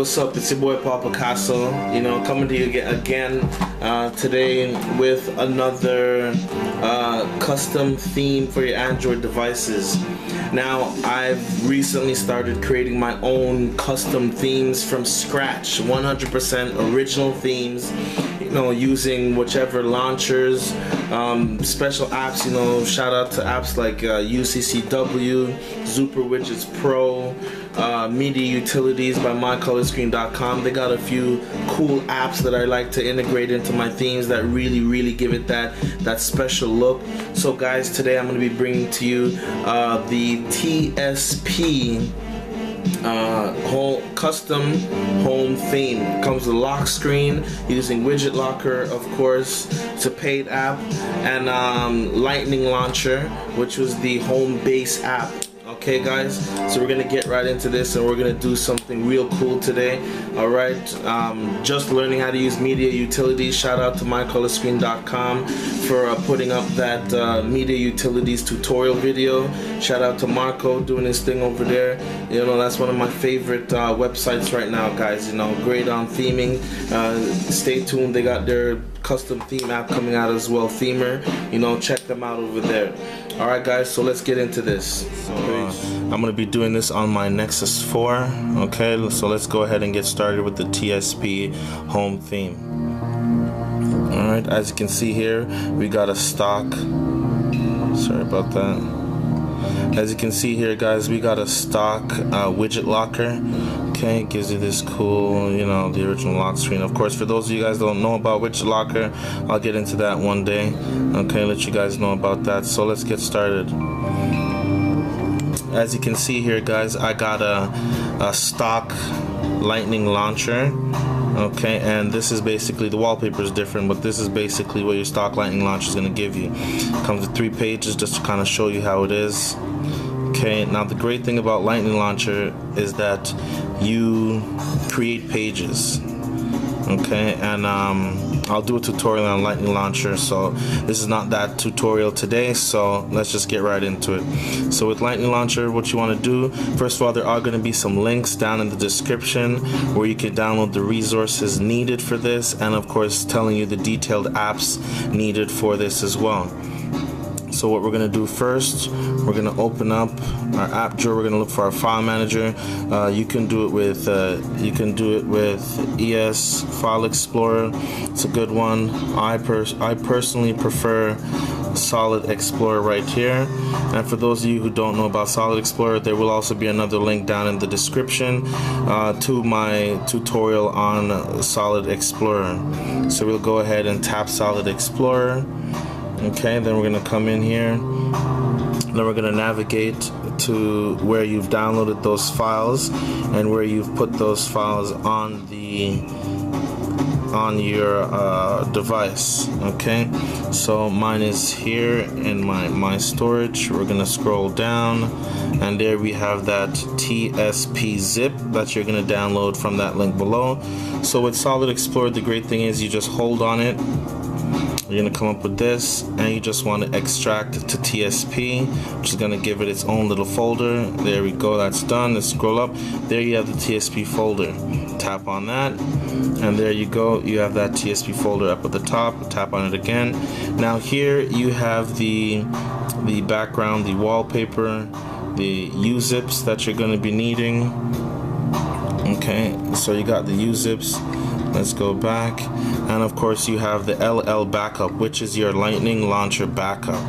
what's up? It's your boy Paul Picaso, coming to you again today with another custom theme for your Android devices. Now, I've recently started creating my own custom themes from scratch, 100% original themes, using whichever launchers, special apps, shout out to apps like Uccw, Super Widgets Pro, Media Utilities by mycolorscreen.com. They got a few cool apps that I like to integrate into my themes that really give it that special look. So guys, today I'm going to be bringing to you the TSP custom home theme. It comes with Lockscreen, using WidgetLocker, of course. It's a paid app, and Lightning Launcher, which was the home base app. Okay guys, so we're gonna get right into this, and we're gonna do something real cool today. Alright, just learning how to use Media Utilities. Shout out to mycolorscreen.com for putting up that Media Utilities tutorial video. Shout out to Marco doing his thing over there. That's one of my favorite websites right now, guys. Great on theming. Stay tuned, they got their custom theme app coming out as well, Themer. Check them out over there. Alright guys, so let's get into this. I'm going to be doing this on my Nexus 4. Okay, so let's go ahead and get started with the TSP home theme. Alright, as you can see here, we got a stock. Sorry about that. As you can see here, guys, we got a stock WidgetLocker. Okay, it gives you this cool, the original lock screen. Of course, for those of you guys that don't know about WidgetLocker, I'll get into that one day. Okay, let you guys know about that. So let's get started. As you can see here, guys, I got a stock Lightning Launcher. Okay, and this is basically, the wallpaper is different, but this is basically what your stock Lightning Launcher is going to give you. It comes with 3 pages just to kind of show you how it is. Okay, now the great thing about Lightning Launcher is that you create pages. Okay, and I'll do a tutorial on Lightning Launcher, so this is not that tutorial today, so let's just get right into it. So with Lightning Launcher, what you want to do, first of all, there are going to be some links down in the description where you can download the resources needed for this, and of course telling you the detailed apps needed for this as well. So what we're going to do first, we're going to open up our app drawer. We're going to look for our file manager. You can do it with ES File Explorer. It's a good one. I personally prefer Solid Explorer right here. And for those of you who don't know about Solid Explorer, there will also be another link down in the description to my tutorial on Solid Explorer. So we'll go ahead and tap Solid Explorer. Okay, then we're going to come in here, then we're going to navigate to where you've downloaded those files and where you've put those files on your device. Okay, so mine is here in my storage. We're going to scroll down, and there we have that TSP zip that you're going to download from that link below. So with Solid Explorer, the great thing is you just hold on it. You're going to come up with this, and you just want to extract to TSP, which is going to give it its own little folder. There we go, that's done. Let's scroll up. There you have the TSP folder. Tap on that, and there you go. You have that TSP folder up at the top. Tap on it again. Now here you have the background, the wallpaper, the Uzips that you're going to be needing. Okay, so you got the Uzips. Let's go back, and of course you have the LL backup, which is your Lightning Launcher backup.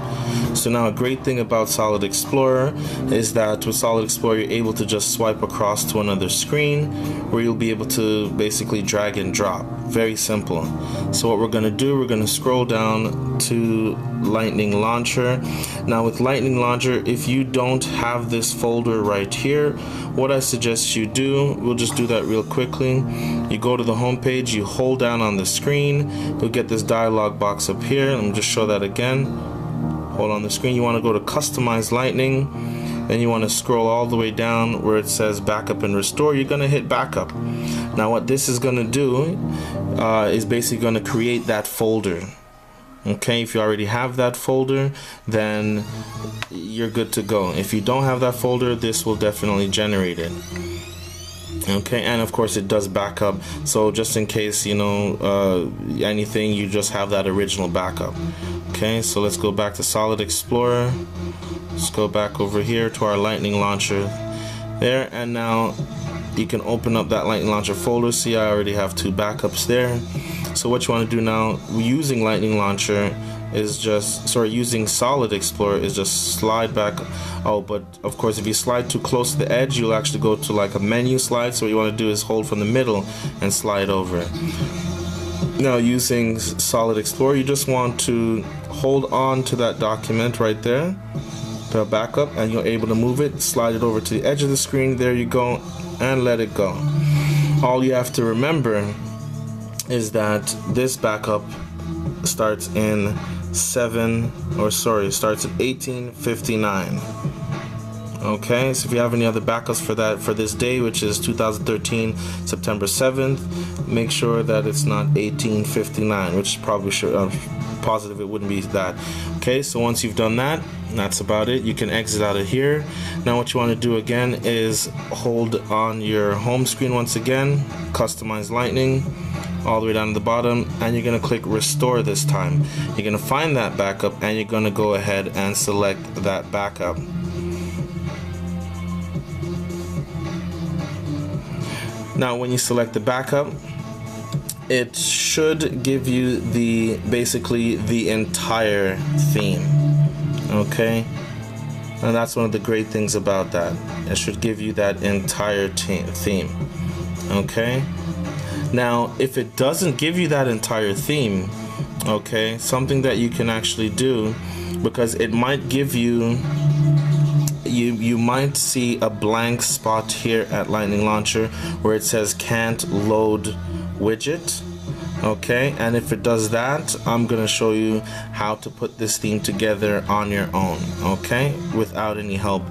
So now a great thing about Solid Explorer is that with Solid Explorer you're able to just swipe across to another screen where you'll be able to basically drag and drop. Very simple. So what we're going to do, we're going to scroll down to Lightning Launcher. Now with Lightning Launcher, if you don't have this folder right here, what I suggest you do, we'll just do that real quickly. You go to the home page, you hold down on the screen, you'll get this dialog box up here. Let me just show that again. Hold on the screen, you want to go to Customize Lightning, then you want to scroll all the way down where it says Backup and Restore. You're going to hit Backup. Now what this is going to do is basically going to create that folder. Okay, if you already have that folder, then you're good to go. If you don't have that folder, this will definitely generate it. Okay, and of course it does backup, so just in case, you know, anything, you just have that original backup. Okay, so let's go back to Solid Explorer. Let's go back over here to our Lightning Launcher there, and now you can open up that Lightning Launcher folder. See, I already have 2 backups there. So what you want to do now, using Lightning Launcher, is just, sorry, using Solid Explorer is just slide back. Oh, but of course if you slide too close to the edge, you'll actually go to like a menu slide. So what you want to do is hold from the middle and slide over. Now using Solid Explorer, you just want to hold on to that document right there, the backup, and you're able to move it, slide it over to the edge of the screen. There you go, and let it go. All you have to remember is that this backup starts in starts at 1859. Okay, so if you have any other backups for this day, which is 2013 September 7th, make sure that it's not 1859, which is probably positive it wouldn't be that. Okay, so once you've done that, that's about it. You can exit out of here. Now what you want to do again is hold on your home screen once again, customize Lightning all the way down to the bottom, and you're going to click restore this time. You're going to find that backup and you're going to go ahead and select that backup. Now when you select the backup, it should give you basically the entire theme. Okay, and that's one of the great things about that. It should give you that entire theme. Okay, now if it doesn't give you that entire theme, okay, something that you can actually do, because it might give you, you might see a blank spot here at Lightning Launcher where it says can't load widget. Okay, and if it does that, I'm gonna show you how to put this theme together on your own, okay, without any help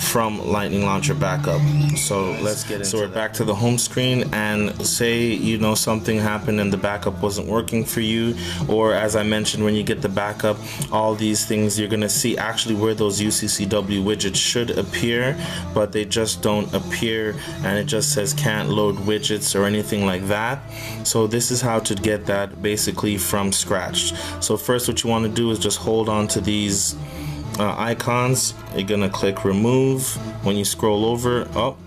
from Lightning Launcher backup. So let's get into it. So we're back to the home screen, and say, you know, something happened and the backup wasn't working for you, or as I mentioned, when you get the backup, all these things, you're gonna see actually where those UCCW widgets should appear, but they just don't appear, and it just says can't load widgets or anything like that. So this is how to get that basically from scratch. So first what you want to do is just hold on to these icons. You're gonna click remove. When you scroll over, oh,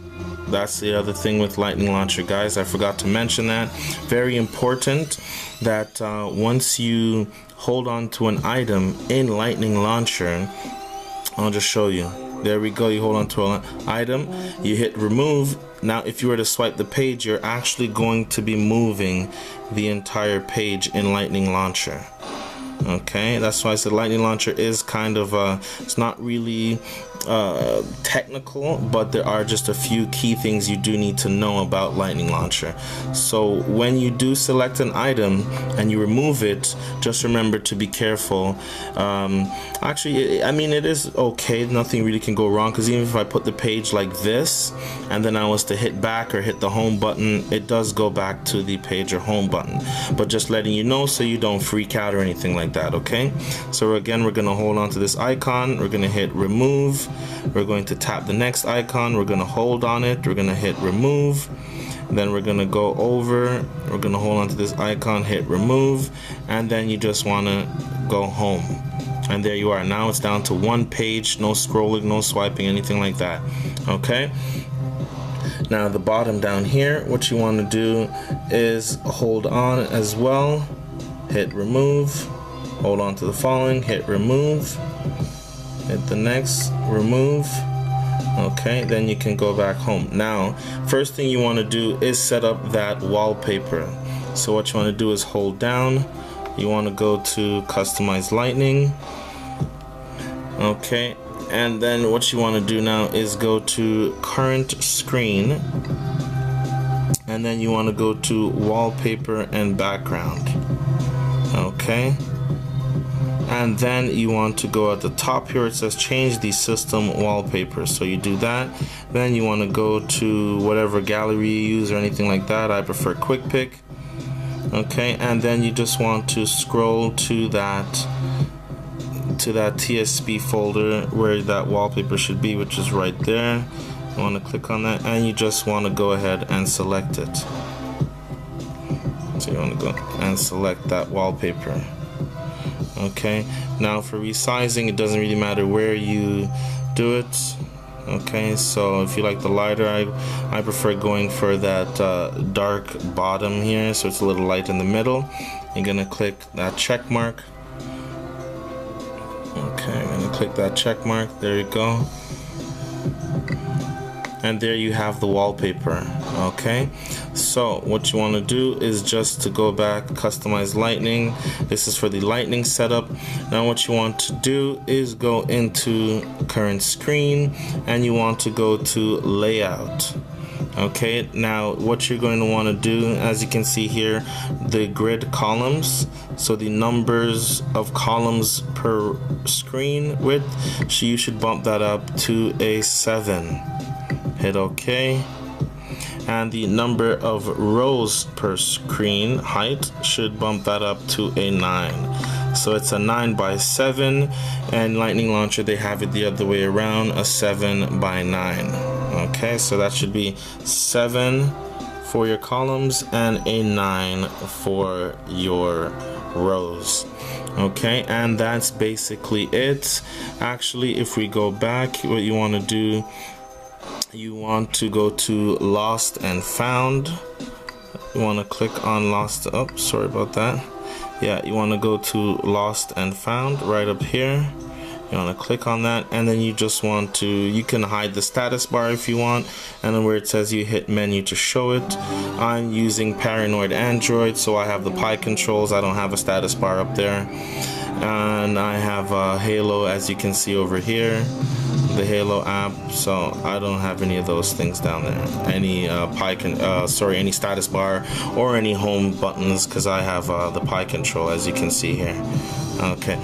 that's the other thing with Lightning Launcher, guys, I forgot to mention that. Very important that once you hold on to an item in Lightning Launcher, I'll just show you. There we go, you hold on to an item, you hit remove. Now if you were to swipe the page, you're actually going to be moving the entire page in Lightning Launcher. Okay, that's why I said Lightning Launcher is kind of it's not really technical, but there are just a few key things you do need to know about Lightning Launcher. So when you do select an item and you remove it, just remember to be careful. Actually, I mean, it is okay, nothing really can go wrong, because even if I put the page like this and then I was to hit back or hit the home button, it does go back to the page or home button. But just letting you know so you don't freak out or anything like that. Okay, so again, we're gonna hold on to this icon, we're gonna hit remove, we're going to tap the next icon, we're gonna hold on it, we're gonna hit remove, then we're gonna go over, we're gonna hold on to this icon, hit remove, and then you just want to go home, and there you are. Now it's down to one page, no scrolling, no swiping, anything like that. Okay, now the bottom down here, what you want to do is hold on as well, hit remove, hold on to the following, hit remove, hit the next, remove. Okay, then you can go back home. Now first thing you want to do is set up that wallpaper. So what you want to do is hold down, you want to go to customize Lightning. Okay, and then what you want to do now is go to current screen, and then you want to go to wallpaper and background. Okay, and then you want to go at the top here, it says change the system wallpaper. So you do that, then you want to go to whatever gallery you use or anything like that. I prefer Quick Pick. Okay, and then you just want to scroll to that TSP folder where that wallpaper should be, which is right there. You want to click on that, and you just want to go ahead and select it. So you want to go and select that wallpaper. Okay, now for resizing, it doesn't really matter where you do it. Okay, so if you like the lighter, I prefer going for that dark bottom here, so it's a little light in the middle. You're gonna click that check mark. Okay, I'm gonna click that check mark. There you go. And there you have the wallpaper. Okay, so what you want to do is just to go back, customize lightning. This is for the lightning setup. Now what you want to do is go into current screen, and you want to go to layout. Okay, now what you're going to want to do, as you can see here, the grid columns, so the numbers of columns per screen width, so you should bump that up to a 7. Hit OK, and the number of rows per screen height should bump that up to a 9. So it's a 9 by 7, and Lightning Launcher, they have it the other way around, a 7 by 9. Okay, so that should be 7 for your columns and a 9 for your rows. Okay, and that's basically it. Actually, if we go back, what you want to do, you want to go to Lost and Found. You want to click on Lost. Oh, sorry about that. Yeah, you want to go to Lost and Found right up here. You want to click on that, and then you just want to, you can hide the status bar if you want, and then where it says you hit menu to show it. I'm using Paranoid Android, so I have the Pi controls. I don't have a status bar up there, and I have Halo, as you can see over here, the Halo app, so I don't have any of those things down there. Any any status bar or any home buttons, because I have the Pi control, as you can see here. Okay.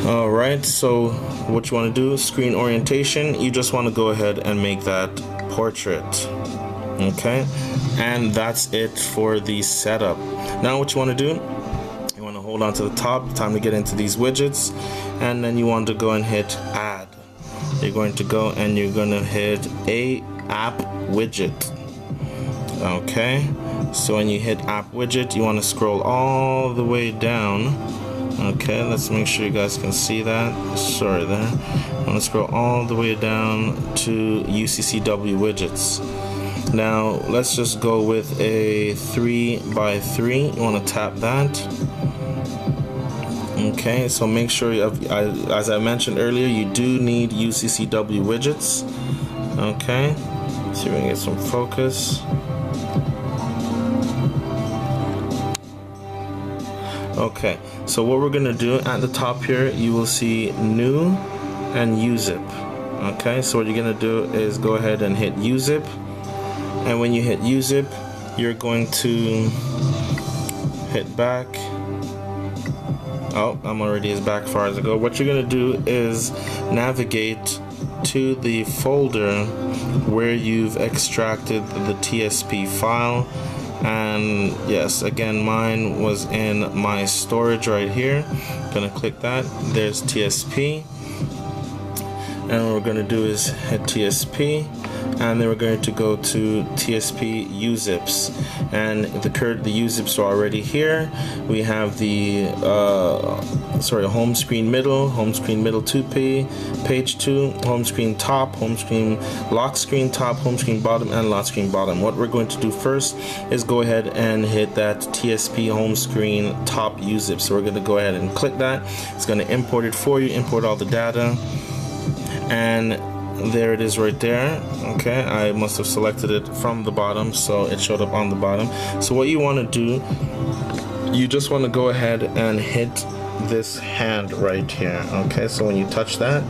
Alright, so what you want to do, screen orientation, you just want to go ahead and make that portrait. Okay, and that's it for the setup. Now what you want to do, you want to hold on to the top, time to get into these widgets, and then you want to go and hit add. You're going to go and you're going to hit a app widget. Okay, so when you hit app widget, you want to scroll all the way down. Okay, let's make sure you guys can see that. Sorry there. I want to scroll all the way down to Uccw widgets. Now let's just go with a 3 by 3. You want to tap that. Okay, so make sure you have, as I mentioned earlier, you do need Uccw widgets. Okay, let's see if we can get some focus. Okay, so what we're gonna do at the top here, you will see new and Uzip. Okay, so what you're gonna do is go ahead and hit Uzip, and when you hit Uzip, you're going to hit back. Oh, I'm already as back far as I go. What you're gonna do is navigate to the folder where you've extracted the TSP file. And yes, again, mine was in my storage right here. Gonna click that. There's TSP, and what we're gonna do is hit TSP, and then we're going to go to TSP Uzips, and the Uzips are already here. We have the home screen middle 2P, page 2, home screen top, home screen lock screen top, home screen bottom, and lock screen bottom. What we're going to do first is go ahead and hit that TSP home screen top Uzip. So we're going to go ahead and click that. It's going to import it for you, import all the data, and there it is right there. Okay, I must have selected it from the bottom, so it showed up on the bottom. So what you want to do, you just want to go ahead and hit this hand right here. Okay, so when you touch that,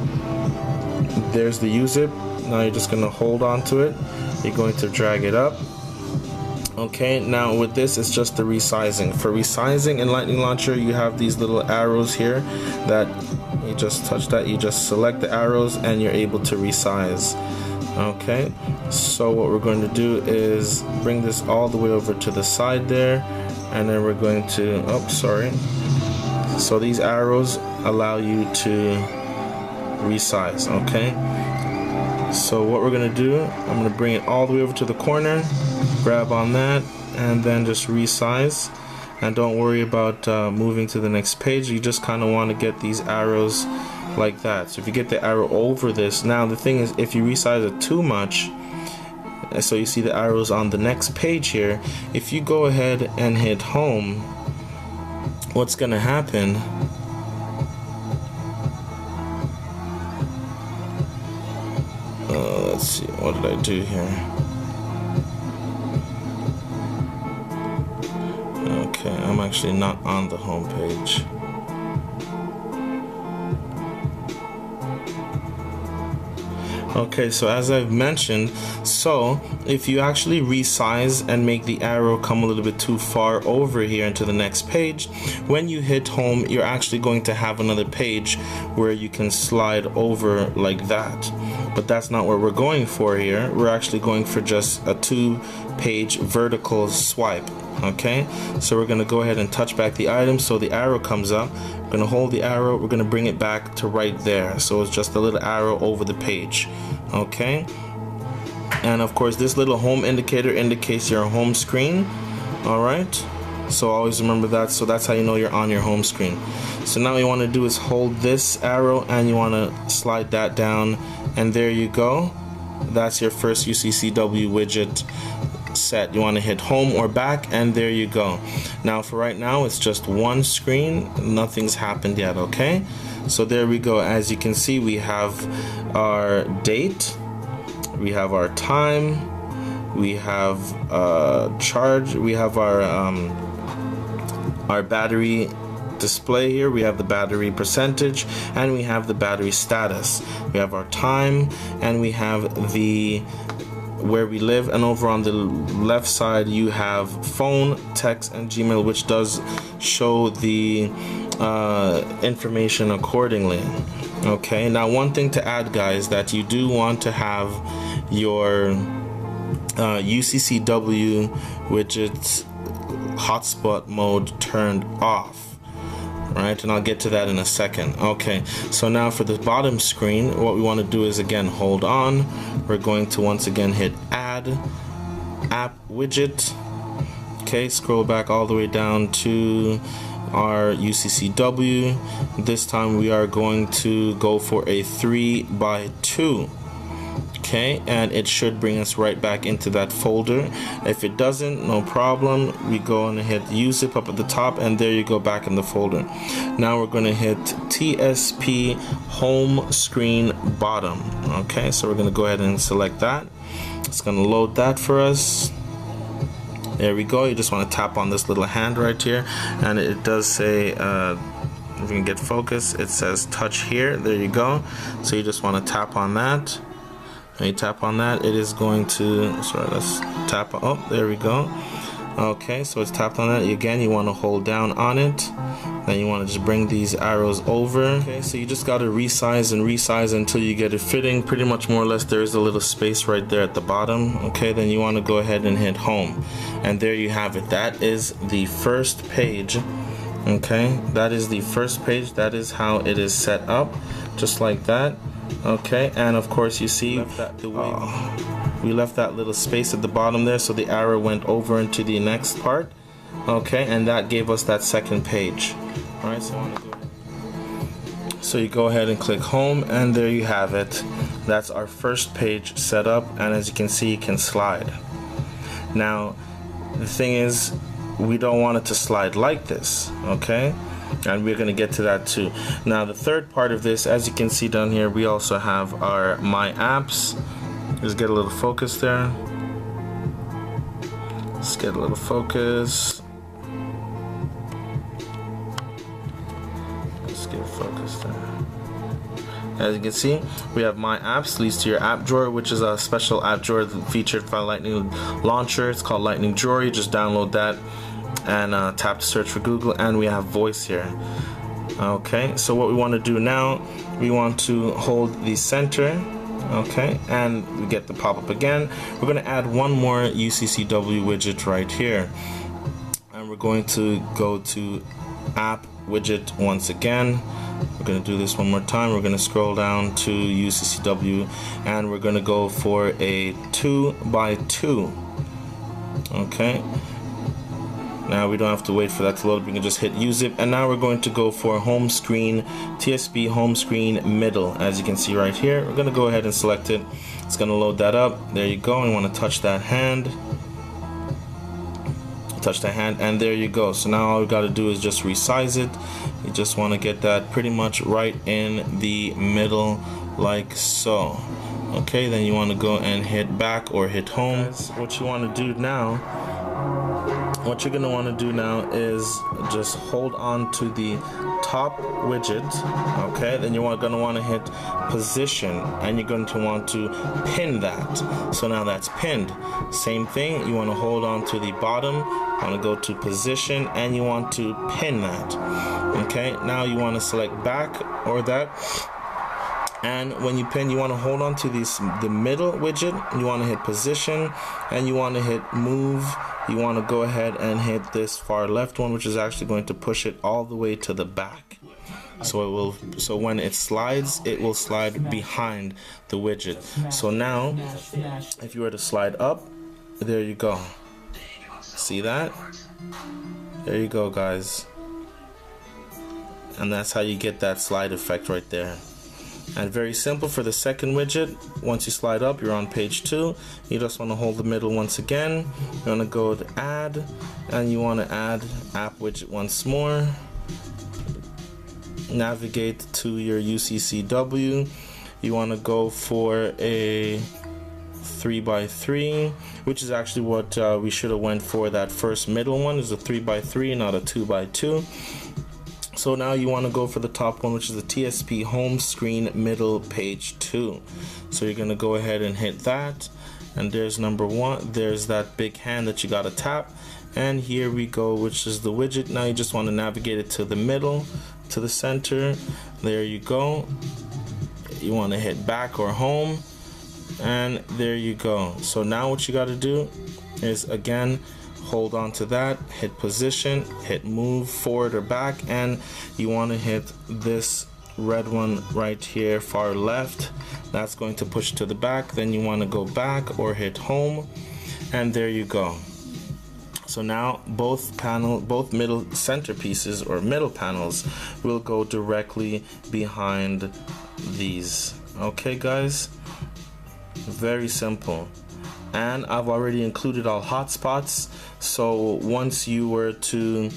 there's the Uzip. Now you're just going to hold on to it. You're going to drag it up. Okay, now with this, it's just the resizing. For resizing in Lightning Launcher, you have these little arrows here that you just touch that, you just select the arrows, and you're able to resize. Okay, so what we're going to do is bring this all the way over to the side there, and then we're going to, so these arrows allow you to resize. Okay, So what we're gonna do, I'm gonna bring it all the way over to the corner, grab on that, and then just resize. And don't worry about moving to the next page. You just kind of want to get these arrows like that. So if you get the arrow over this, now the thing is, if you resize it too much, so you see the arrows on the next page here, if you go ahead and hit home, what's gonna happen, let's see, what did I do here? Okay, I'm actually not on the home page. Okay, so as I've mentioned, so if you actually resize and make the arrow come a little bit too far over here into the next page, when you hit home, you're actually going to have another page where you can slide over like that. But that's not what we're going for here. We're actually going for just a 2-page vertical swipe. Okay, so we're going to go ahead and touch back the item so the arrow comes up. We're going to hold the arrow, we're going to bring it back to right there, so it's just a little arrow over the page. Okay, and of course this little home indicator indicates your home screen. Alright, so always remember that. So that's how you know you're on your home screen. So now what you want to do is hold this arrow and you want to slide that down, and there you go. That's your first UCCW widget set. You want to hit home or back, and there you go. Now for right now it's just one screen, nothing's happened yet. Okay, so there we go. As you can see, we have our date, we have our time, we have charge, we have our battery display here, we have the battery percentage, and we have the battery status. We have our time, and we have the where we live, and over on the left side you have phone, text, and Gmail, which does show the information accordingly. Okay, now one thing to add, guys, that you do want to have your UCCW widgets hotspot mode turned off. Right, and I'll get to that in a second. Okay, so now for the bottom screen, what we want to do is again hold on. We're going to once again hit add app widget. Okay, scroll back all the way down to our UCCW. This time we are going to go for a 3x2. Okay, and it should bring us right back into that folder. If it doesn't, no problem. We go and hit uzip up at the top, and there you go, back in the folder. Now we're going to hit TSP home screen bottom. Okay, so we're going to go ahead and select that. It's going to load that for us. There we go. You just want to tap on this little hand right here, and it does say if you can get focus, it says touch here. There you go. So you just want to tap on that. When you tap on that, it is going to, sorry, let's tap, oh, there we go. Okay, so it's tapped on that. Again, you want to hold down on it. Then you want to just bring these arrows over. Okay, so you just got to resize and resize until you get it fitting. Pretty much more or less there is a little space right there at the bottom. Okay, then you want to go ahead and hit home. And there you have it. That is the first page. Okay, that is the first page. That is how it is set up, just like that. Okay, and of course you see we left that little space at the bottom there, so the arrow went over into the next part. Okay, and that gave us that second page. Alright, so you go ahead and click home, and there you have it. That's our first page set up, and as you can see, you can slide. Now the thing is, we don't want it to slide like this. Okay, and we're going to get to that too. Now the third part of this, as you can see down here, we also have our my apps. Let's get a little focus there. Let's get a little focus. Let's get focus there. As you can see, we have my apps, leads to your app drawer, which is a special app drawer featured by Lightning Launcher. It's called Lightning Drawer. You just download that and tap to search for Google, and we have voice here. Okay, so what we want to do now, we want to hold the center, okay, and we get the pop-up again. We're going to add one more UCCW widget right here, and we're going to go to app widget once again. We're going to do this one more time. We're going to scroll down to UCCW and we're going to go for a 2x2. Okay. Now we don't have to wait for that to load. We can just hit Uzzip, and now we're going to go for home screen, TSP home screen middle. As you can see right here, we're going to go ahead and select it. It's going to load that up. There you go. You want to touch that hand. Touch the hand, and there you go. So now all we got to do is just resize it. You just want to get that pretty much right in the middle, like so. Okay, then you want to go and hit back or hit home. What you want to do now, what you're going to want to do now is just hold on to the top widget. Okay, then you're going to want to hit position, and you're going to want to pin that. So now that's pinned. Same thing, you want to hold on to the bottom, you want to go to position, and you want to pin that. Okay, now you want to select back or that. And when you pin, you want to hold on to the middle widget. You want to hit position, and you want to hit move. You want to go ahead and hit this far left one, which is actually going to push it all the way to the back. So it will. So when it slides, it will slide behind the widget. So now, if you were to slide up, there you go. See that? There you go, guys. And that's how you get that slide effect right there. And very simple for the second widget. Once you slide up, you're on page 2. You just want to hold the middle once again. You want to go to add, and you want to add app widget once more. Navigate to your UCCW. You want to go for a 3x3, which is actually what we should have went for. That first middle one is a 3x3, not a 2x2. So now you want to go for the top one, which is the TSP home screen middle page 2. So you're going to go ahead and hit that, and there's number 1. There's that big hand that you got to tap, and here we go, which is the widget. Now you just want to navigate it to the middle, to the center. There you go. You want to hit back or home, and there you go. So now what you got to do is, again, hold on to that, hit position, hit move forward or back, and you want to hit this red one right here, far left. That's going to push to the back. Then you want to go back or hit home, and there you go. So now both middle centerpieces or middle panels will go directly behind these. Okay, guys, very simple. And I've already included all hotspots. So once you were to,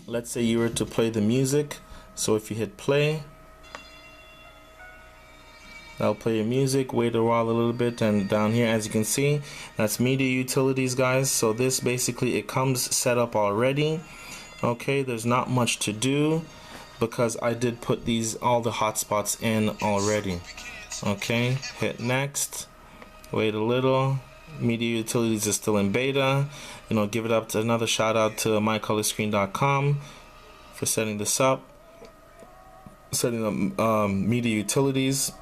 let's say you were to play the music, so if you hit play, that'll play your music. Wait a while a little bit, and down here, as you can see, that's media utilities, guys. So this basically, it comes set up already. Okay, there's not much to do because I did put all the hotspots in already. Okay, hit next. Wait a little. Media utilities is still in beta. You know, give it up to another shout out to mycolorscreen.com for setting this up, setting up media utilities.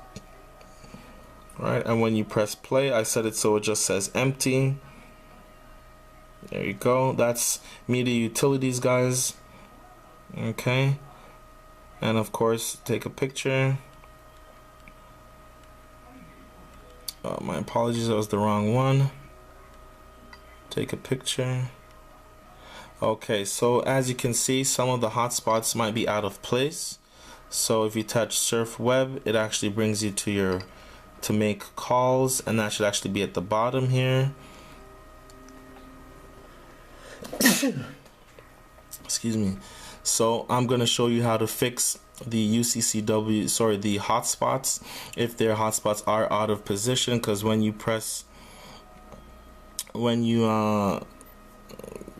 Right, and when you press play, I set it so it just says empty. There you go. That's media utilities, guys. Okay, and of course, take a picture. My apologies, that was the wrong one. Take a picture. Okay, so as you can see, some of the hotspots might be out of place. So if you touch surf web, it actually brings you to make calls, and that should actually be at the bottom here. Excuse me. So I'm going to show you how to fix the UCCW, the hotspots, if their hotspots are out of position, because when you press your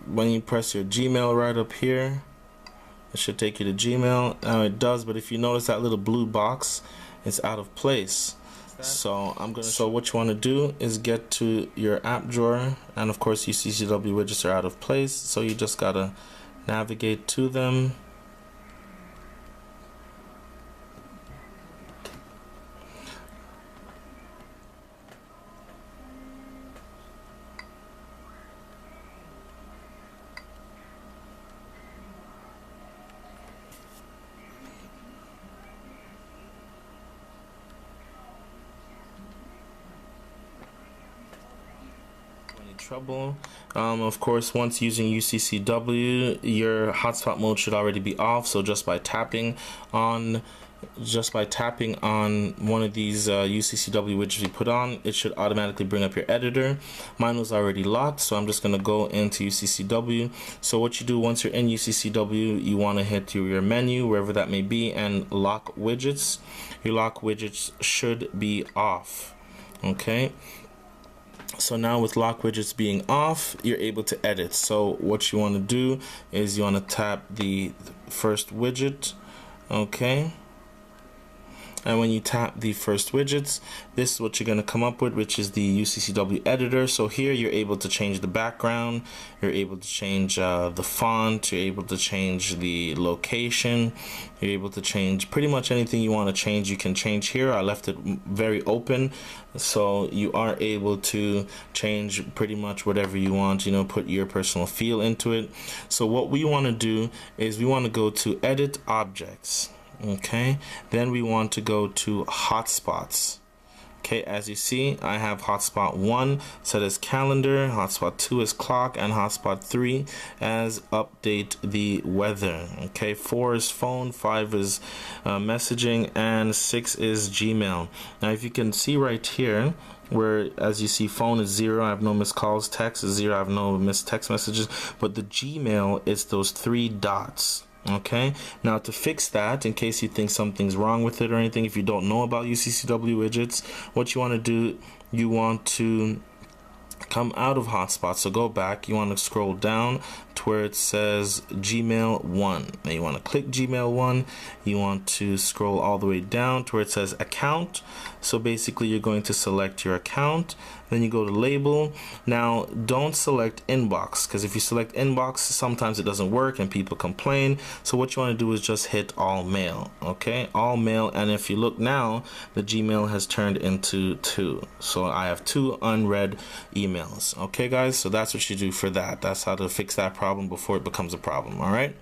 Gmail right up here, it should take you to Gmail. Now it does, but if you notice that little blue box, it's out of place. So what you want to do is get to your app drawer, and of course UCCW widgets are out of place, so you just gotta navigate to them. trouble. Of course, once using UCCW, your hotspot mode should already be off. So just by tapping on one of these UCCW widgets you put on, it should automatically bring up your editor. Mine was already locked, so I'm just going to go into UCCW. So what you do once you're in UCCW, you want to hit your menu, wherever that may be, and lock widgets. Your lock widgets should be off. Okay. So now with lock widgets being off, you're able to edit. So what you want to do is you want to tap the first widget. Okay. And when you tap the first widgets, this is what you're going to come up with, which is the UCCW editor. So here you're able to change the background, you're able to change the font, you're able to change the location, you're able to change pretty much anything you want to change. You can change here. I left it very open, so you are able to change pretty much whatever you want, you know, put your personal feel into it. So what we want to do is we want to go to edit objects. Okay, then we want to go to hotspots. Okay, as you see, I have hotspot 1 set as calendar, hotspot 2 is clock, and hotspot 3 as update the weather. Okay, 4 is phone, 5 is messaging, and 6 is Gmail. Now if you can see right here, where as you see phone is 0, I have no missed calls, text is 0, I have no missed text messages, but the Gmail is those 3 dots. Okay, now to fix that, in case you think something's wrong with it or anything, if you don't know about UCCW widgets, what you want to do, you want to come out of hotspot. So go back, you want to scroll down to where it says Gmail 1. Now you want to click Gmail 1, you want to scroll all the way down to where it says account. So basically you're going to select your account, then you go to label. Now don't select inbox, because if you select inbox, sometimes it doesn't work and people complain. So what you want to do is just hit all mail. Okay, all mail, and if you look now, the Gmail has turned into 2. So I have 2 unread emails. Okay guys, so that's what you do for that. That's how to fix that problem before it becomes a problem. All right,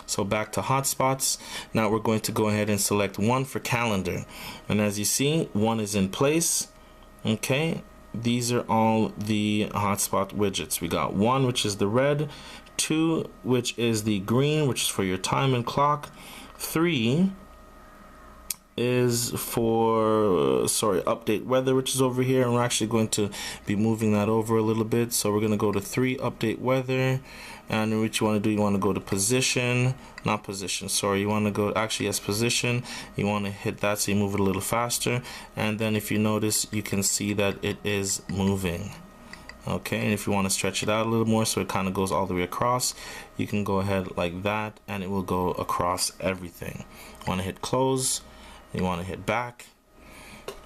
so back to hotspots. Now we're going to go ahead and select 1 for calendar, and as you see, 1 is in place. Okay, these are all the hotspot widgets. We got 1, which is the red, 2, which is the green, which is for your time and clock, 3 is for update weather, which is over here, and we're actually going to be moving that over a little bit. So we're going to go to 3, update weather, and what you want to do, you want to go to position, not position, sorry, you want to go, actually yes, position, you want to hit that so you move it a little faster, and then if you notice, you can see that it is moving. Okay, and if you want to stretch it out a little more so it kind of goes all the way across, you can go ahead like that, and it will go across everything. You want to hit close, you want to hit back.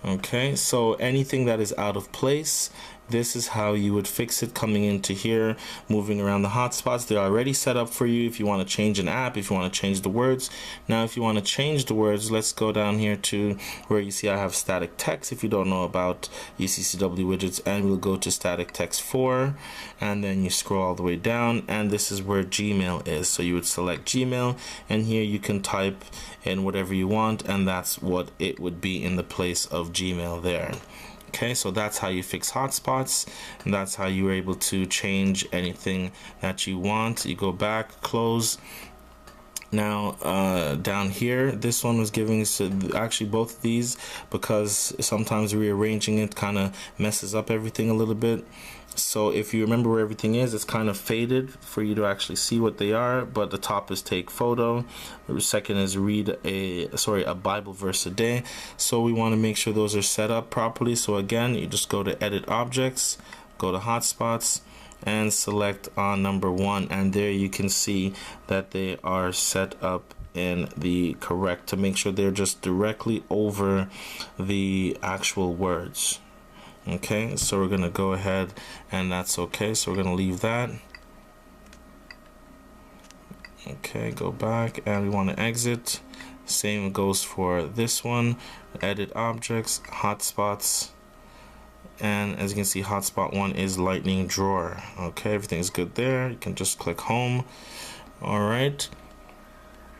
Okay, so anything that is out of place, this is how you would fix it. Coming into here, moving around the hotspots, they're already set up for you if you want to change an app, if you want to change the words. Now if you want to change the words, let's go down here to where you see I have static text if you don't know about UCCW widgets, and we'll go to static text 4, and then you scroll all the way down, and this is where Gmail is. So you would select Gmail, and here you can type in whatever you want, and that's what it would be in the place of Gmail there. Okay, so that's how you fix hotspots, and that's how you are able to change anything that you want. You go back, close. Now down here, this one was giving us actually both of these, because sometimes rearranging it kind of messes up everything a little bit. So if you remember where everything is, it's kind of faded for you to actually see what they are, but the top is take photo, the second is read a Bible verse a day. So we want to make sure those are set up properly. So again, you just go to edit objects, go to hotspots, and select on number 1, and there you can see that they are set up in the correct, to make sure they're just directly over the actual words. Okay, so we're gonna go ahead, and that's okay, so we're gonna leave that. Okay, go back, and we want to exit. Same goes for this one, edit objects, hotspots, and as you can see, hotspot 1 is lightning drawer. Okay, everything's good there. You can just click home. All right,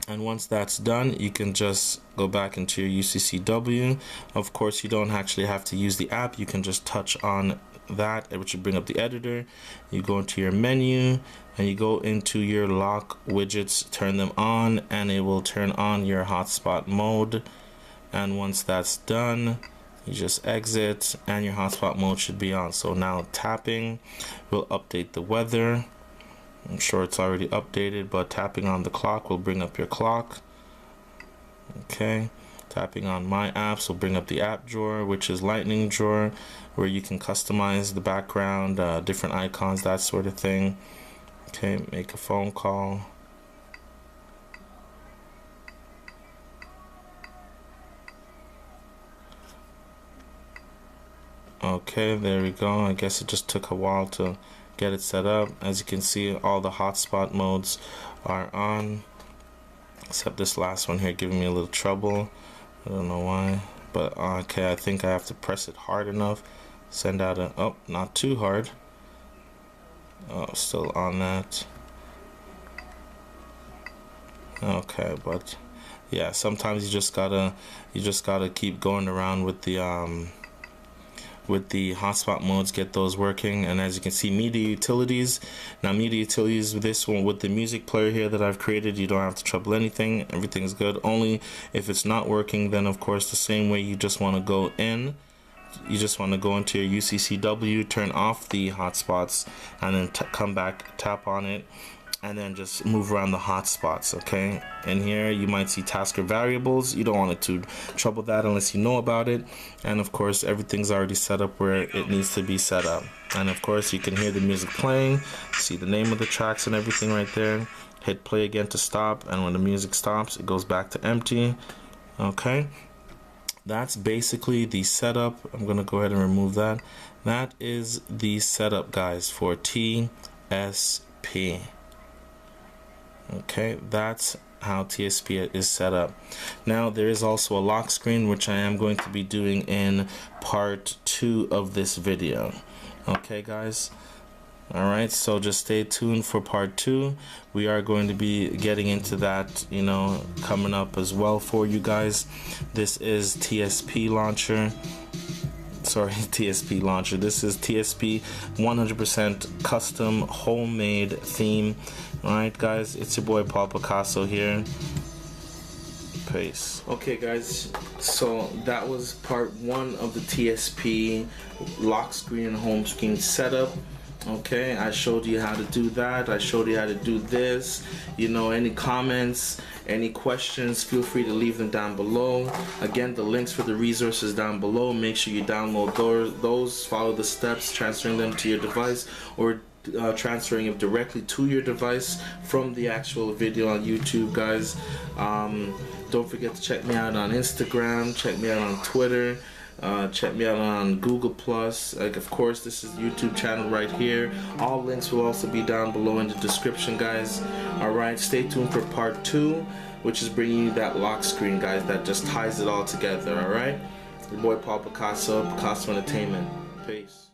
and once that's done, you can just go back into your UCCW. Of course, you don't actually have to use the app. You can just touch on that, which would bring up the editor. You go into your menu and you go into your lock widgets, turn them on, and it will turn on your hotspot mode. And once that's done, you just exit and your hotspot mode should be on. So now tapping will update the weather. I'm sure it's already updated, but tapping on the clock will bring up your clock. Okay, tapping on my apps will bring up the app drawer, which is lightning drawer, where you can customize the background, different icons, that sort of thing. Okay, make a phone call. Okay, there we go. I guess it just took a while to get it set up. As you can see, all the hotspot modes are on, except this last one here giving me a little trouble. I don't know why, but okay, I think I have to press it hard enough. Send out a, oh, not too hard. Oh, still on that. Okay, but yeah, sometimes you just gotta keep going around with the hotspot modes, get those working. And as you can see, media utilities. Now media utilities, this one with the music player here that I've created, you don't have to trouble anything. Everything's good. Only if it's not working, then of course the same way, you just want to go in. You just want to go into your UCCW, turn off the hotspots, and then come back, tap on it, and then just move around the hotspots. Okay, and here you might see tasker variables. You don't want it to trouble that unless you know about it. And of course, everything's already set up where it needs to be set up. And of course, you can hear the music playing, see the name of the tracks and everything right there. Hit play again to stop, and when the music stops, it goes back to empty. Okay, that's basically the setup. I'm gonna go ahead and remove that. That is the setup, guys, for TSP. Okay, that's how TSP is set up. Now there is also a lock screen, which I am going to be doing in part 2 of this video. Okay guys, alright, so just stay tuned for part 2. We are going to be getting into that, you know, coming up as well for you guys. This is TSP launcher. Sorry, TSP launcher. This is TSP 100% custom homemade theme. Alright guys, it's your boy Paul Picasso here. Peace. Okay guys, so that was part 1 of the TSP lock screen and home screen setup. Okay, I showed you how to do that. I showed you how to do this. You know, any comments, any questions, feel free to leave them down below. Again, the links for the resources down below. Make sure you download those, follow the steps, transferring them to your device, or transferring it directly to your device from the actual video on YouTube, guys. Don't forget to check me out on Instagram, check me out on Twitter, check me out on Google Plus. Like, of course, this is the YouTube channel right here. All links will also be down below in the description, guys. Alright, stay tuned for part 2, which is bringing you that lock screen, guys, that just ties it all together. Alright, your boy Paul Picasso, Picasso Entertainment. Peace.